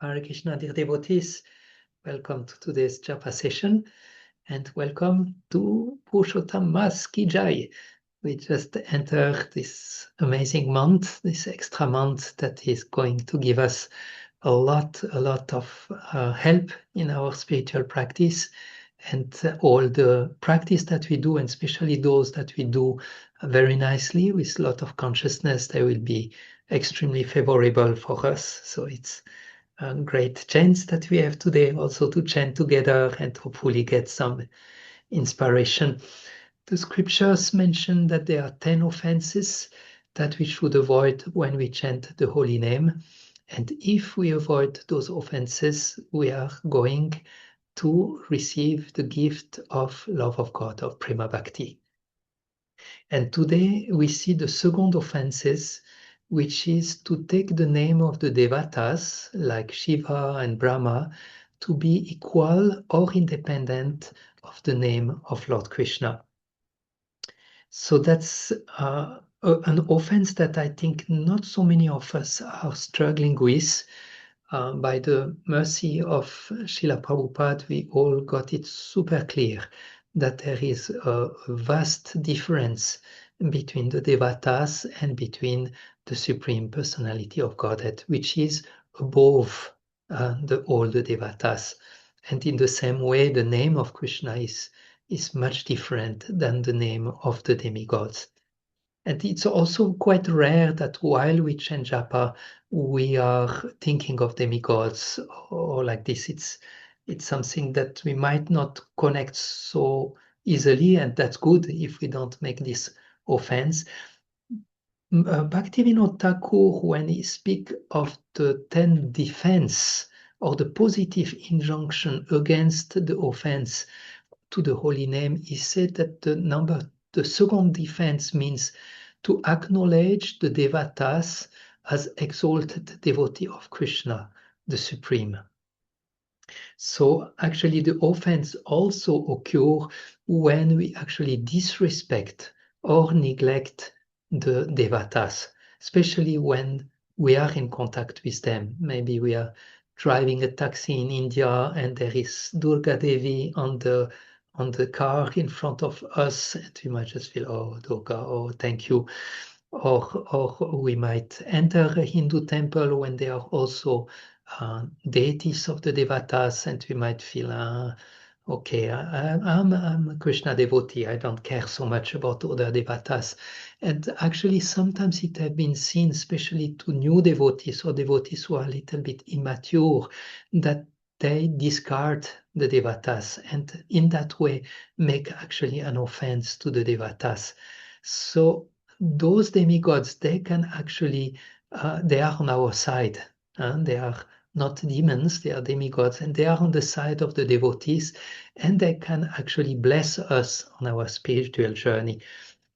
Hare Krishna, dear devotees. Welcome to today's Japa session and welcome to Purushottam Mas Ki Jai. We just entered this amazing month, this extra month that is going to give us a lot of help in our spiritual practice, and all the practice that we do, and especially those that we do very nicely with a lot of consciousness, they will be extremely favorable for us. So it's a great chance that we have today also to chant together and hopefully get some inspiration. The scriptures mention that there are 10 offenses that we should avoid when we chant the holy name. And if we avoid those offenses, we are going to receive the gift of love of God, of Prema Bhakti. And today we see the second offenses, which is to take the name of the devatas, like Shiva and Brahma, to be equal or independent of the name of Lord Krishna. So that's an offense that I think not so many of us are struggling with. By the mercy of Srila Prabhupada, we all got it super clear that there is a vast difference between the devatas and between the Supreme Personality of Godhead, which is above all the devatas. And in the same way, the name of Krishna is much different than the name of the demigods. And it's also quite rare that while we chant japa, we are thinking of demigods or like this. It's something that we might not connect so easily, and that's good if we don't make this offense. Bhaktivinoda Thakur, when he speaks of the 10 defense or the positive injunction against the offense to the holy name, he said that the second defense means to acknowledge the devatas as exalted devotee of Krishna, the Supreme. So actually the offense also occurs when we actually disrespect or neglect the devatas, especially when we are in contact with them. Maybe we are driving a taxi in India and there is Durga Devi on the car in front of us, and we might just feel, oh, Durga, oh, thank you. Or we might enter a Hindu temple when they are also deities of the devatas, and we might feel, okay, I'm a Krishna devotee. I don't care so much about other devatas. And actually, sometimes it has been seen, especially to new devotees or devotees who are a little bit immature, that they discard the devatas and in that way make actually an offense to the devatas. So those demigods, they can actually, they are on our side. They are not demons, they are demigods, and they are on the side of the devotees, and they can actually bless us on our spiritual journey.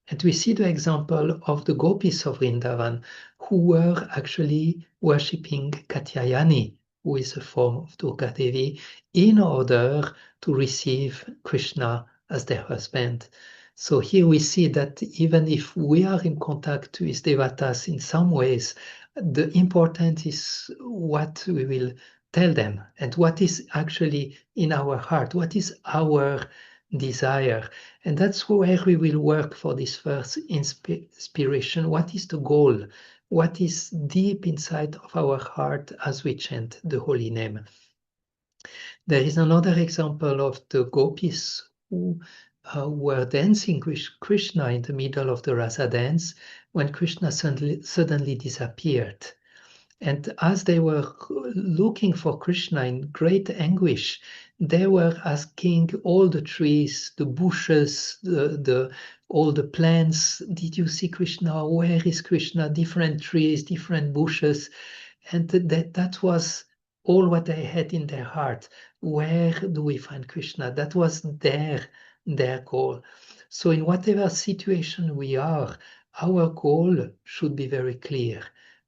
And we see the example of the gopis of Vrindavan, who were actually worshipping Katyayani, who is a form of Durga Devi, in order to receive Krishna as their husband. So here we see that even if we are in contact with devatas in some ways, the important is what we will tell them and what is actually in our heart, what is our desire. And that's where we will work for this first inspiration. What is the goal? What is deep inside of our heart as we chant the holy name? There is another example of the gopis who were dancing with Krishna in the middle of the rasa dance when Krishna suddenly disappeared. And as they were looking for Krishna in great anguish, they were asking all the trees, the bushes, all the plants, did you see Krishna? Where is Krishna? Different trees, different bushes. And that was all what they had in their heart. Where do we find Krishna? That was their goal. So in whatever situation we are, our goal should be very clear.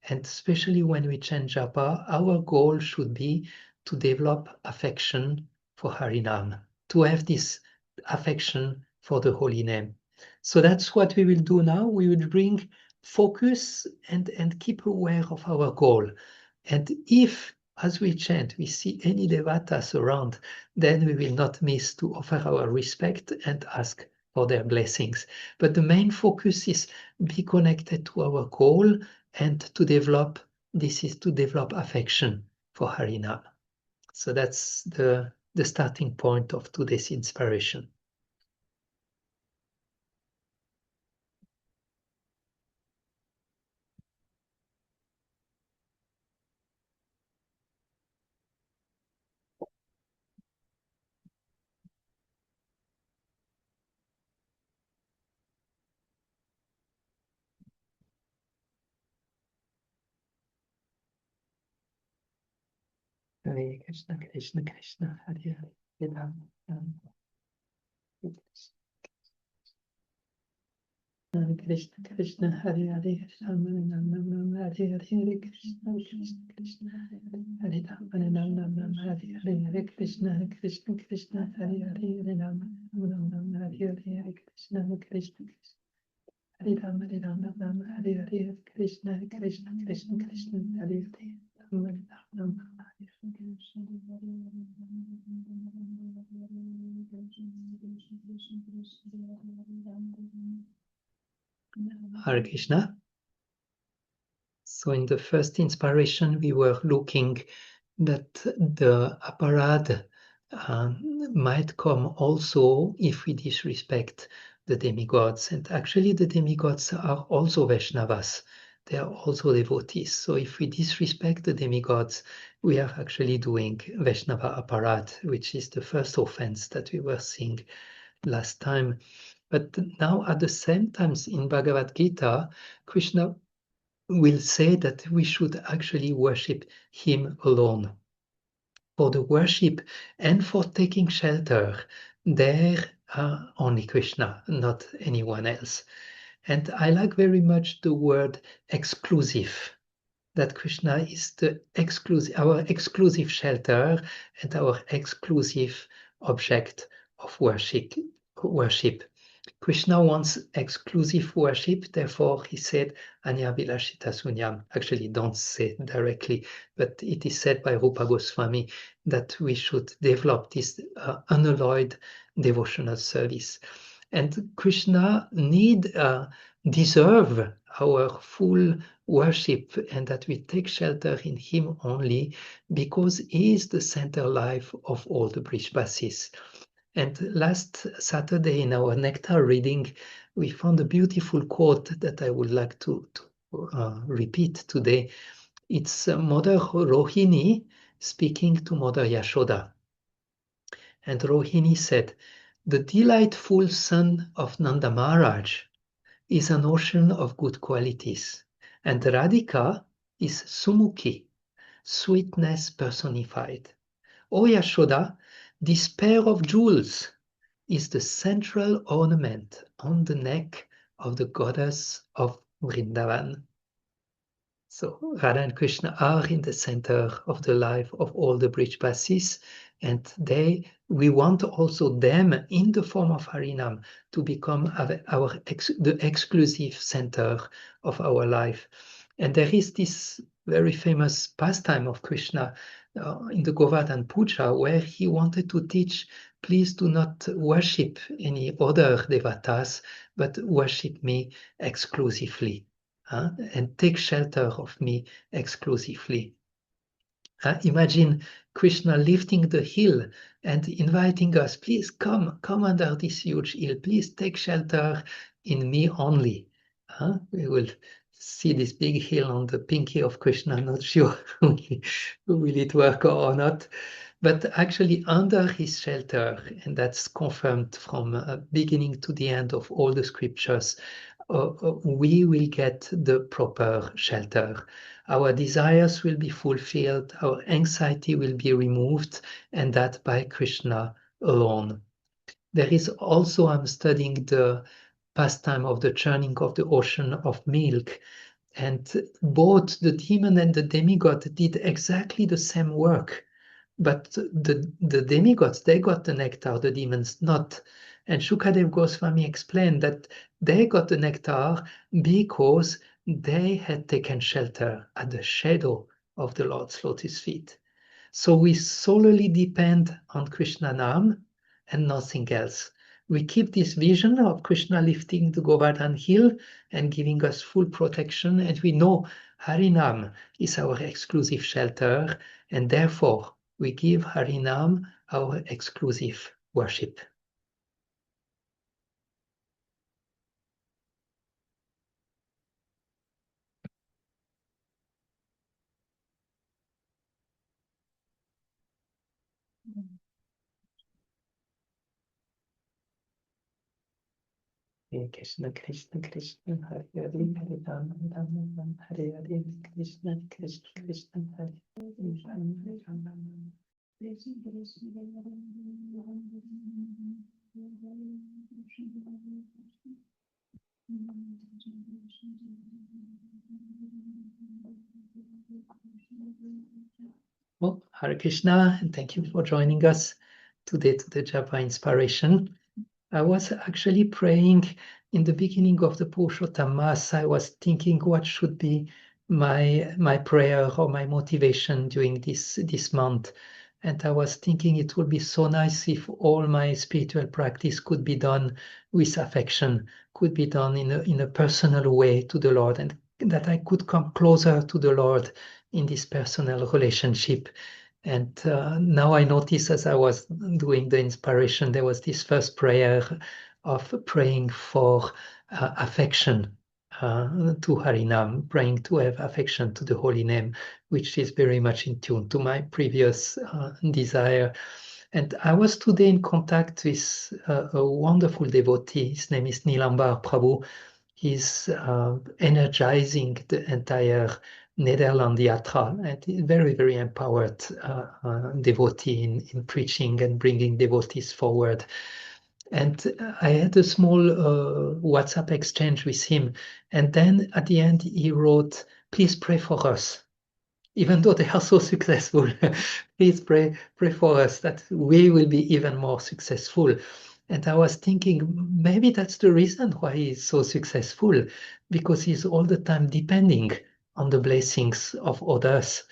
And especially when we chant japa, our goal should be to develop affection for Harinam, to have this affection for the holy name. So that's what we will do now. We will bring focus and keep aware of our goal. And if as we chant, we see any devatas around, then we will not miss to offer our respect and ask for their blessings. But the main focus is be connected to our goal and to develop, this is to develop affection for Harinam. So that's the starting point of today's inspiration. Hare Krishna, Krishna Krishna, Hare Hare, Ram Ram, Hare Krishna Krishna, Hare Hare, Ram Ram Ram Ram, Hare Hare, Hare Krishna Krishna Krishna, Hare Hare, Ram Ram Ram, Hare Hare, Hare Krishna Krishna, Hare Hare, Ram Ram Ram, Hare Hare, Hare Krishna Krishna. Hare Ram Ram, Hare Hare, Hare Krishna Krishna, Hare Hare, Ram Ram, Hare Krishna. So in the first inspiration, we were looking that the aparad might come also if we disrespect the demigods. And actually the demigods are also Vaishnavas. They are also devotees. So if we disrespect the demigods, we are actually doing Vaishnava aparad, which is the first offense that we were seeing last time. But now at the same time in Bhagavad Gita, Krishna will say that we should actually worship him alone. For the worship and for taking shelter, there only Krishna, not anyone else. And I like very much the word exclusive, that Krishna is the exclusive, our exclusive shelter and our exclusive object of worship. Krishna wants exclusive worship, therefore he said Anya Bilashita Sunyam. Actually, don't say it directly, but it is said by Rupa Goswami that we should develop this unalloyed devotional service. And Krishna deserve our full worship and that we take shelter in him only because he is the center life of all the Brishbasis. And last Saturday in our Nectar reading, we found a beautiful quote that I would like to repeat today. It's Mother Rohini speaking to Mother Yashoda. And Rohini said, "The delightful son of Nanda Maharaj is an ocean of good qualities, and Radhika is Sumukhi, sweetness personified. O Yashoda, this pair of jewels is the central ornament on the neck of the goddess of Vrindavan." So Radha and Krishna are in the center of the life of all the Brijbasis, and we want also them in the form of Harinam to become the exclusive center of our life. And there is this very famous pastime of Krishna in the Govardhan Puja where he wanted to teach, please do not worship any other devatas, but worship me exclusively. And take shelter of me exclusively. Imagine Krishna lifting the hill and inviting us, please come under this huge hill, please take shelter in me only. We will see this big hill on the pinky of Krishna, I'm not sure will it work or not. But actually under his shelter, and that's confirmed from beginning to the end of all the scriptures, we will get the proper shelter. Our desires will be fulfilled, our anxiety will be removed, and that by Krishna alone. There is also, I'm studying the pastime of the churning of the ocean of milk, and both the demon and the demigod did exactly the same work. But the demigods, they got the nectar, the demons not. And Shukadev Goswami explained that they got the nectar because they had taken shelter at the shadow of the Lord's lotus feet. So we solely depend on Krishna Nam and nothing else. We keep this vision of Krishna lifting the Govardhan hill and giving us full protection, and we know Harinam is our exclusive shelter, and therefore we give Harinam our exclusive worship. Hare Krishna, Krishna Krishna, Hare Hare, Hare Rama, Rama Rama, Hare Hare, Krishna Krishna, Krishna Hare Hare, Hare Rama, well, Hare Krishna, and thank you for joining us today to the Japa Inspiration. I was actually praying in the beginning of the Purushottam Mass. I was thinking what should be my prayer or my motivation during this month. And I was thinking it would be so nice if all my spiritual practice could be done with affection, could be done in a personal way to the Lord, and that I could come closer to the Lord in this personal relationship. And now I notice as I was doing the inspiration, there was this first prayer of praying for affection to Harinam, praying to have affection to the holy name, which is very much in tune to my previous desire. And I was today in contact with a wonderful devotee. His name is Nilambar Prabhu. He's energizing the entire Netherlands Yatra, and he's very, very empowered devotee in preaching and bringing devotees forward. And I had a small WhatsApp exchange with him. And then at the end, he wrote, "Please pray for us." Even though they are so successful, please pray for us that we will be even more successful. And I was thinking maybe that's the reason why he's so successful, because he's all the time depending on the blessings of others.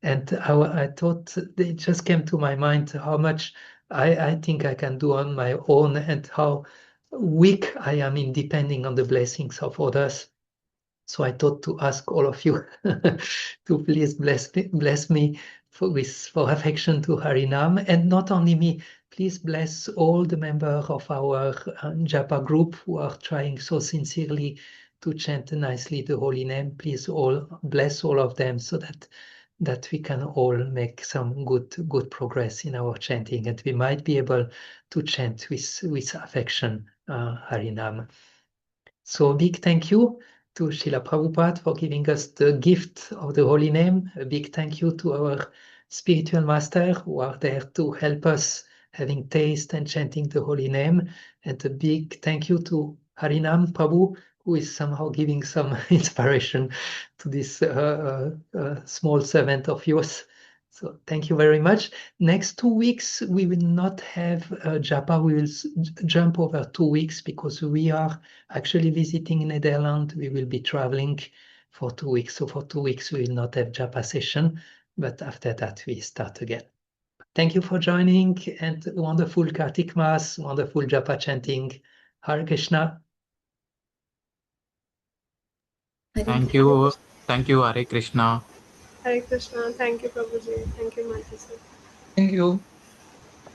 And I thought it just came to my mind how much I think I can do on my own and how weak I am in depending on the blessings of others. So I thought to ask all of you to please bless me for affection to Harinam, and not only me, please bless all the members of our Japa group who are trying so sincerely to chant nicely the holy name. Please all bless all of them so that we can all make some good progress in our chanting, and we might be able to chant with affection Harinam. So a big thank you to Srila Prabhupada for giving us the gift of the holy name. A big thank you to our spiritual master who are there to help us having taste and chanting the holy name. And a big thank you to Harinam Prabhu, who is somehow giving some inspiration to this small servant of yours. So thank you very much. Next 2 weeks, we will not have Japa. We will jump over 2 weeks because we are actually visiting Netherlands. We will be traveling for 2 weeks. So for 2 weeks, we will not have Japa session, but after that, we start again. Thank you for joining, and wonderful Kartik Mass, wonderful Japa chanting. Hare Krishna. Thank you. Thank you, Hare Krishna. Hare Krishna. Thank you, Prabhuji. Thank you, Mataji. Thank you.